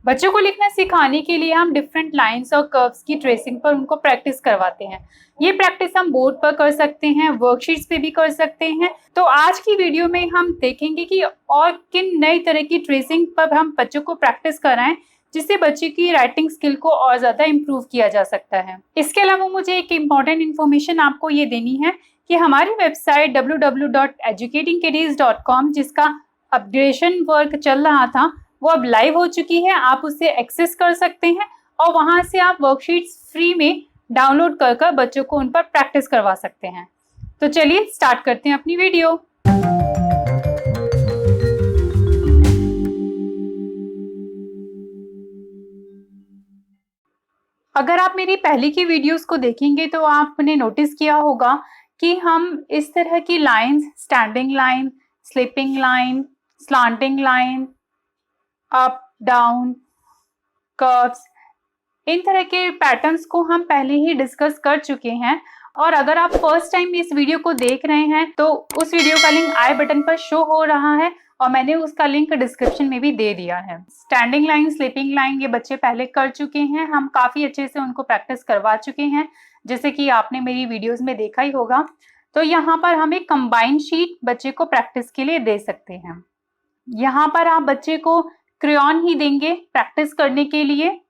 बच्चों को लिखना सिखाने के लिए हम डिफरेंट लाइंस और कर्व्स की ट्रेसिंग पर उनको प्रैक्टिस करवाते हैं। ये प्रैक्टिस हम बोर्ड पर कर सकते हैं, वर्कशीट्स पे भी कर सकते हैं। तो आज की वीडियो में हम देखेंगे कि और किन नई तरह की ट्रेसिंग पर हम बच्चों को प्रैक्टिस कराएं, जिससे बच्चे की राइटिंग स्किल को और ज्यादा इम्प्रूव किया जा सकता है। इसके अलावा मुझे एक इम्पॉर्टेंट इन्फॉर्मेशन आपको ये देनी है कि हमारी वेबसाइट www.educatingkiddies.com, जिसका अपग्रेडेशन वर्क चल रहा था, वो अब लाइव हो चुकी है। आप उसे एक्सेस कर सकते हैं और वहां से आप वर्कशीट्स फ्री में डाउनलोड कर बच्चों को उन पर प्रैक्टिस करवा सकते हैं। तो चलिए स्टार्ट करते हैं अपनी वीडियो। अगर आप मेरी पहले की वीडियोस को देखेंगे तो आपने नोटिस किया होगा कि हम इस तरह की lines, standing line, sleeping line, slanting line, up down, curves, इन तरह के पैटर्न्स को हम पहले ही डिस्कस कर चुके हैं। और अगर आप फर्स्ट टाइम इस वीडियो को देख रहे हैं तो उस वीडियो का लिंक आई बटन पर शो हो रहा है और मैंने उसका लिंक डिस्क्रिप्शन में भी दे दिया है। स्टैंडिंग लाइन, स्लीपिंग लाइन ये बच्चे पहले कर चुके हैं, हम काफी अच्छे से उनको प्रैक्टिस करवा चुके हैं, जैसे कि आपने मेरी वीडियोस में देखा ही होगा। तो यहाँ पर हम एक कंबाइंड शीट बच्चे को प्रैक्टिस के लिए दे सकते हैं। यहाँ पर आप बच्चे को क्रेयॉन ही देंगे प्रैक्टिस करने के लिए।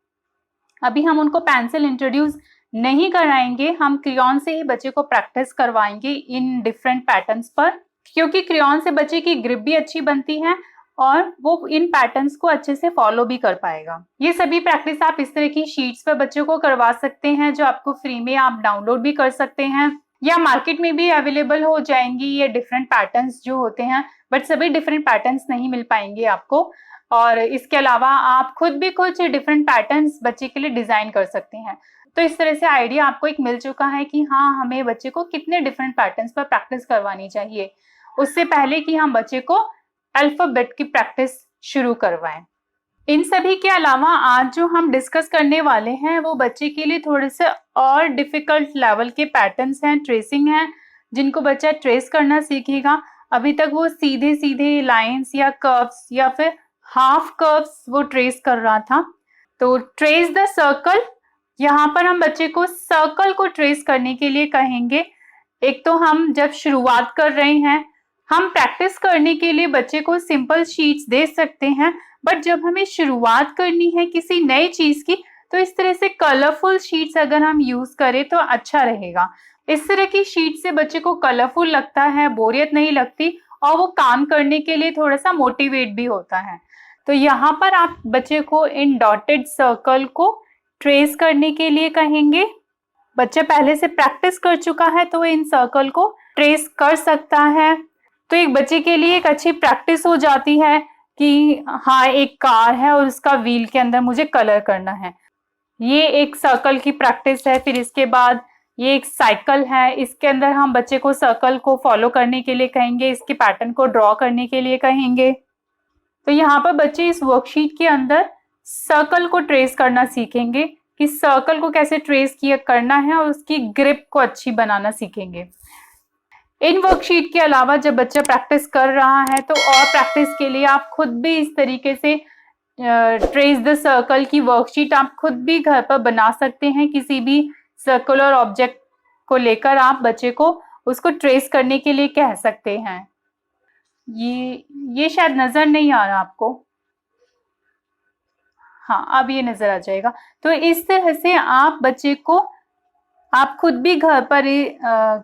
अभी हम उनको पेंसिल इंट्रोड्यूस नहीं कराएंगे, हम क्रेयॉन से ही बच्चे को प्रैक्टिस करवाएंगे इन डिफरेंट पैटर्न्स पर, क्योंकि क्रेयॉन से बच्चे की ग्रिप भी अच्छी बनती है और वो इन पैटर्न्स को अच्छे से फॉलो भी कर पाएगा। ये सभी प्रैक्टिस आप इस तरह की शीट्स पर बच्चों को करवा सकते हैं, जो आपको फ्री में आप डाउनलोड भी कर सकते हैं या मार्केट में भी अवेलेबल हो जाएंगी ये डिफरेंट पैटर्न्स जो होते हैं, बट सभी डिफरेंट पैटर्न्स नहीं मिल पाएंगे आपको। और इसके अलावा आप खुद भी कुछ डिफरेंट पैटर्न्स बच्चे के लिए डिजाइन कर सकते हैं। तो इस तरह से आइडिया आपको एक मिल चुका है कि हाँ, हमें बच्चे को कितने डिफरेंट पैटर्न्स पर प्रैक्टिस करवानी चाहिए उससे पहले कि हम बच्चे को अल्फाबेट की प्रैक्टिस शुरू करवाएं। इन सभी के अलावा आज जो हम डिस्कस करने वाले हैं वो बच्चे के लिए थोड़े से और डिफिकल्ट लेवल के पैटर्न्स हैं, ट्रेसिंग हैं, जिनको बच्चा ट्रेस करना सीखेगा। अभी तक वो सीधे सीधे लाइंस या कर्व्स या फिर हाफ कर्व्स वो ट्रेस कर रहा था। तो ट्रेस द सर्कल, यहाँ पर हम बच्चे को सर्कल को ट्रेस करने के लिए कहेंगे। एक तो हम जब शुरुआत कर रहे हैं, हम प्रैक्टिस करने के लिए बच्चे को सिंपल शीट्स दे सकते हैं, बट जब हमें शुरुआत करनी है किसी नई चीज की तो इस तरह से कलरफुल शीट्स अगर हम यूज करें तो अच्छा रहेगा। इस तरह की शीट से बच्चे को कलरफुल लगता है, बोरियत नहीं लगती और वो काम करने के लिए थोड़ा सा मोटिवेट भी होता है। तो यहाँ पर आप बच्चे को इन डॉटेड सर्कल को ट्रेस करने के लिए कहेंगे। बच्चा पहले से प्रैक्टिस कर चुका है तो इन सर्कल को ट्रेस कर सकता है। तो एक बच्चे के लिए एक अच्छी प्रैक्टिस हो जाती है कि हाँ, एक कार है और उसका व्हील के अंदर मुझे कलर करना है। ये एक सर्कल की प्रैक्टिस है। फिर इसके बाद ये एक साइकिल है, इसके अंदर हम बच्चे को सर्कल को फॉलो करने के लिए कहेंगे, इसके पैटर्न को ड्रॉ करने के लिए कहेंगे। तो यहाँ पर बच्चे इस वर्कशीट के अंदर सर्कल को ट्रेस करना सीखेंगे कि सर्कल को कैसे ट्रेस किया करना है और उसकी ग्रिप को अच्छी बनाना सीखेंगे। इन वर्कशीट के अलावा जब बच्चा प्रैक्टिस कर रहा है तो और प्रैक्टिस के लिए आप खुद भी इस तरीके से ट्रेस द सर्कल की वर्कशीट आप खुद भी घर पर बना सकते हैं। किसी भी सर्कुलर ऑब्जेक्ट को लेकर आप बच्चे को उसको ट्रेस करने के लिए कह सकते हैं। ये शायद नजर नहीं आ रहा आपको, हाँ अब ये नजर आ जाएगा। तो इस तरह से आप बच्चे को, आप खुद भी घर पर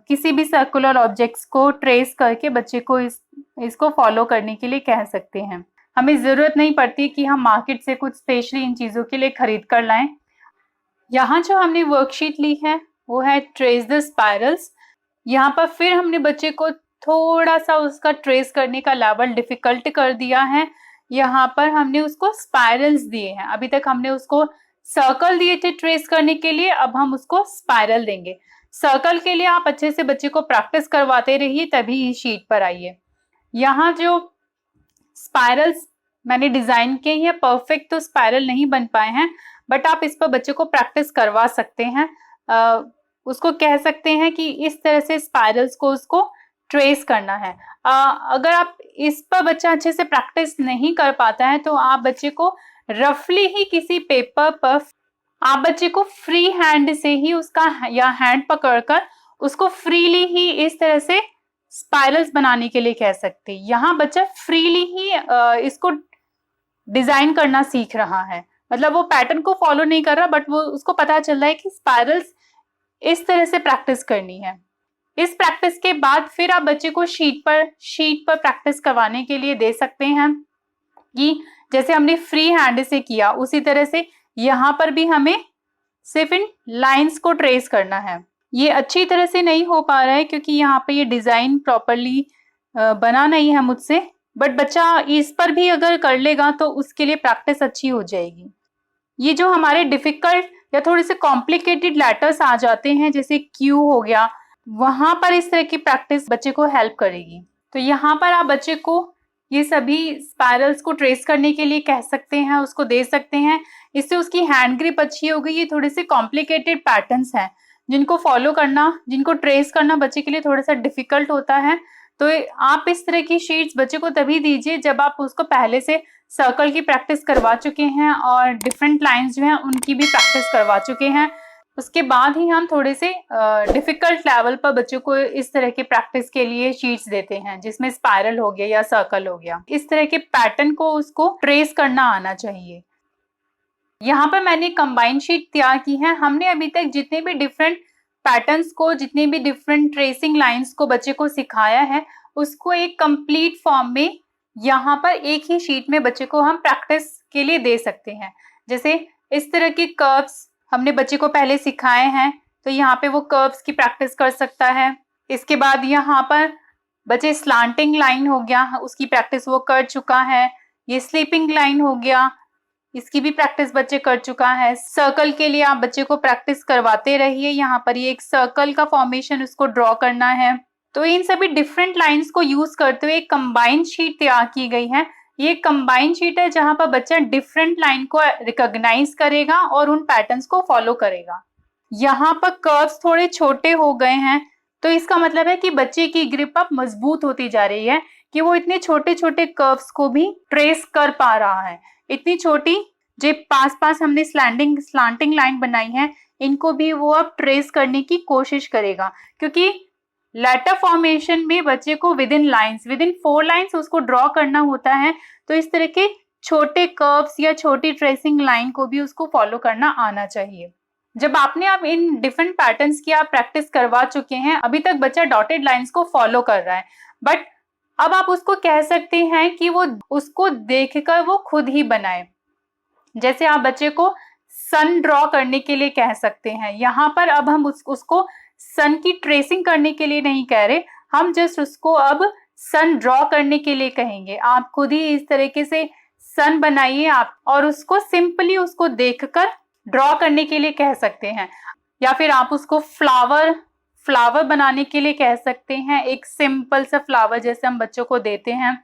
किसी भी सर्कुलर ऑब्जेक्ट्स को ट्रेस करके बच्चे को इसको फॉलो करने के लिए कह सकते हैं। हमें जरूरत नहीं पड़ती कि हम मार्केट से कुछ स्पेशली इन चीजों के लिए खरीद कर लाएं। यहाँ जो हमने वर्कशीट ली है वो है ट्रेस द स्पाइरल्स। यहाँ पर फिर हमने बच्चे को थोड़ा सा उसका ट्रेस करने का लेवल डिफिकल्ट कर दिया है। यहाँ पर हमने उसको स्पाइरल्स दिए हैं। अभी तक हमने उसको सर्कल दिए थे ट्रेस करने के लिए, अब हम उसको स्पाइरल देंगे। सर्कल के लिए आप अच्छे से बच्चे को प्रैक्टिस करवाते रहिए, तभी इस शीट पर आइए। यहाँ जो स्पाइरल्स मैंने डिजाइन किए हैं, परफेक्ट तो स्पाइरल नहीं बन पाए हैं, बट आप इस पर बच्चे को प्रैक्टिस करवा सकते हैं। उसको कह सकते हैं कि इस तरह से स्पाइरल्स को उसको ट्रेस करना है। अगर आप इस पर बच्चा अच्छे से प्रैक्टिस नहीं कर पाता है तो आप बच्चे को रफली ही किसी पेपर पर आप बच्चे को फ्री हैंड से ही उसका या हैंड पकड़कर उसको फ्रीली ही इस तरह से स्पाइरल्स बनाने के लिए कह सकते हैं। यहाँ बच्चा फ्रीली ही इसको डिजाइन करना सीख रहा है, मतलब वो पैटर्न को फॉलो नहीं कर रहा, बट वो उसको पता चल रहा है कि स्पाइरल्स इस तरह से प्रैक्टिस करनी है। इस प्रैक्टिस के बाद फिर आप बच्चे को शीट पर प्रैक्टिस करवाने के लिए दे सकते हैं कि जैसे हमने फ्री हैंड से किया उसी तरह से यहाँ पर भी हमें सिर्फ इन लाइंस को ट्रेस करना है। ये अच्छी तरह से नहीं हो पा रहा है क्योंकि यहाँ पे ये डिजाइन प्रॉपरली बना नहीं है मुझसे, बट बच्चा इस पर भी अगर कर लेगा तो उसके लिए प्रैक्टिस अच्छी हो जाएगी। ये जो हमारे डिफिकल्ट या थोड़े से कॉम्प्लिकेटेड लेटर्स आ जाते हैं जैसे क्यू हो गया, वहां पर इस तरह की प्रैक्टिस बच्चे को हेल्प करेगी। तो यहाँ पर आप बच्चे को ये सभी स्पाइरल्स को ट्रेस करने के लिए कह सकते हैं, उसको दे सकते हैं। इससे उसकी हैंड ग्रिप अच्छी हो गई। ये थोड़े से कॉम्प्लिकेटेड पैटर्न्स हैं जिनको फॉलो करना, जिनको ट्रेस करना बच्चे के लिए थोड़ा सा डिफिकल्ट होता है। तो आप इस तरह की शीट्स बच्चे को तभी दीजिए जब आप उसको पहले से सर्कल की प्रैक्टिस करवा चुके हैं और डिफरेंट लाइंस जो हैं उनकी भी प्रैक्टिस करवा चुके हैं। उसके बाद ही हम थोड़े से डिफिकल्ट लेवल पर बच्चों को इस तरह के प्रैक्टिस के लिए शीट्स देते हैं जिसमें स्पाइरल हो गया या सर्कल हो गया। इस तरह के पैटर्न को उसको ट्रेस करना आना चाहिए। यहाँ पर मैंने कंबाइंड शीट तैयार की है। हमने अभी तक जितने भी डिफरेंट पैटर्न्स को, जितने भी डिफरेंट ट्रेसिंग लाइंस को बच्चे को सिखाया है, उसको एक कंप्लीट फॉर्म में यहाँ पर एक ही शीट में बच्चे को हम प्रैक्टिस के लिए दे सकते हैं। जैसे इस तरह के कर्व्स हमने बच्चे को पहले सिखाए हैं, तो यहाँ पे वो कर्व्स की प्रैक्टिस कर सकता है। इसके बाद यहाँ पर बच्चे स्लांटिंग लाइन हो गया, उसकी प्रैक्टिस वो कर चुका है। ये स्लीपिंग लाइन हो गया, इसकी भी प्रैक्टिस बच्चे कर चुका है। सर्कल के लिए आप बच्चे को प्रैक्टिस करवाते रहिए। यहाँ पर ये एक सर्कल का फॉर्मेशन उसको ड्रॉ करना है। तो इन सभी डिफरेंट लाइंस को यूज करते हुए एक कंबाइंड शीट तैयार की गई है। ये कंबाइंड शीट है जहां पर बच्चा डिफरेंट लाइन को रिकॉग्नाइज करेगा और उन पैटर्न्स को फॉलो करेगा। यहाँ पर कर्व्स थोड़े छोटे हो गए हैं, तो इसका मतलब है कि बच्चे की ग्रिप अब मजबूत होती जा रही है कि वो इतने छोटे छोटे कर्व्स को भी ट्रेस कर पा रहा है। इतनी छोटी जो पास हमने स्लांटिंग लाइन बनाई है, इनको भी वो अब ट्रेस करने की कोशिश करेगा, क्योंकि लेटर फॉर्मेशन में बच्चे को विद इन 4 लाइंस उसको ड्रॉ करना होता है। तो इस तरह के छोटे कर्व्स या छोटी ट्रेसिंग लाइन को भी उसको फॉलो करना आना चाहिए। जब आपने अब इन डिफरेंट पैटर्न्स की आप प्रैक्टिस करवा चुके हैं, अभी तक बच्चा डॉटेड लाइंस को फॉलो कर रहा है, बट अब आप उसको कह सकते हैं कि वो उसको देखकर वो खुद ही बनाए। जैसे आप बच्चे को सन ड्रॉ करने के लिए कह सकते हैं। यहाँ पर अब हम उसको सन की ट्रेसिंग करने के लिए नहीं कह रहे, हम जस्ट उसको अब सन ड्रॉ करने के लिए कहेंगे। आप खुद ही इस तरीके से सन बनाइए आप, और उसको सिंपली उसको देखकर ड्रॉ करने के लिए कह सकते हैं। या फिर आप उसको फ्लावर बनाने के लिए कह सकते हैं, एक सिंपल सा फ्लावर जैसे हम बच्चों को देते हैं।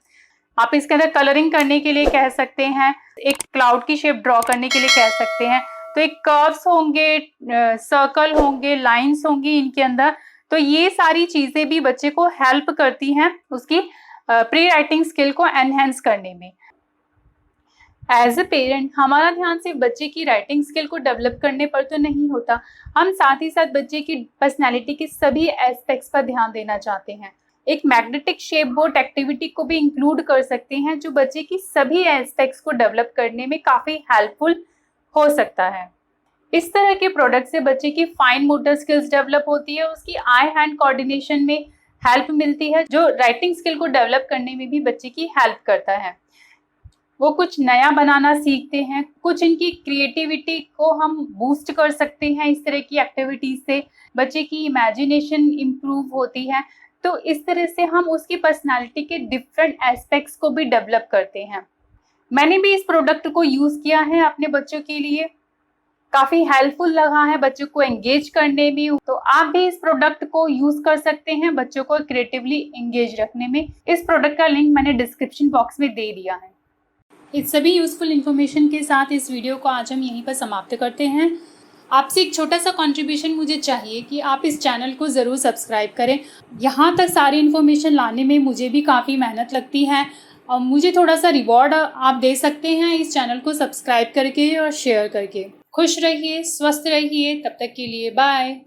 आप इसके अंदर कलरिंग करने के लिए कह सकते हैं, एक क्लाउड की शेप ड्रॉ करने के लिए कह सकते हैं। तो एक कर्व्स होंगे, सर्कल होंगे, लाइंस होंगी इनके अंदर। तो ये सारी चीजें भी बच्चे को हेल्प करती हैं उसकी प्री राइटिंग स्किल को एनहेंस करने में। एज ए पेरेंट हमारा ध्यान सिर्फ बच्चे की राइटिंग स्किल को डेवलप करने पर तो नहीं होता, हम साथ ही साथ बच्चे की पर्सनैलिटी के सभी एस्पेक्ट्स पर ध्यान देना चाहते हैं। एक मैग्नेटिक शेप बोर्ड एक्टिविटी को भी इंक्लूड कर सकते हैं जो बच्चे की सभी एस्पेक्ट्स को डेवलप करने में काफ़ी हेल्पफुल हो सकता है। इस तरह के प्रोडक्ट से बच्चे की फाइन मोटर स्किल्स डेवलप होती है, उसकी आई हैंड कोऑर्डिनेशन में हेल्प मिलती है, जो राइटिंग स्किल को डेवलप करने में भी बच्चे की हेल्प करता है। वो कुछ नया बनाना सीखते हैं, कुछ इनकी क्रिएटिविटी को हम बूस्ट कर सकते हैं। इस तरह की एक्टिविटीज से बच्चे की इमेजिनेशन इम्प्रूव होती है। तो इस तरह से हम उसकी पर्सनालिटी के डिफरेंट एस्पेक्ट्स को भी डेवलप करते हैं। मैंने भी इस प्रोडक्ट को यूज़ किया है अपने बच्चों के लिए, काफ़ी हेल्पफुल लगा है बच्चों को एंगेज करने में। तो आप भी इस प्रोडक्ट को यूज़ कर सकते हैं बच्चों को क्रिएटिवली एंगेज रखने में। इस प्रोडक्ट का लिंक मैंने डिस्क्रिप्शन बॉक्स में दे दिया है। इस सभी यूज़फुल इन्फॉर्मेशन के साथ इस वीडियो को आज हम यहीं पर समाप्त करते हैं। आपसे एक छोटा सा कंट्रीब्यूशन मुझे चाहिए कि आप इस चैनल को ज़रूर सब्सक्राइब करें। यहाँ तक सारी इन्फॉर्मेशन लाने में मुझे भी काफ़ी मेहनत लगती है। और मुझे थोड़ा सा रिवॉर्ड आप दे सकते हैं इस चैनल को सब्सक्राइब करके और शेयर करके। खुश रहिए, स्वस्थ रहिए, तब तक के लिए बाय।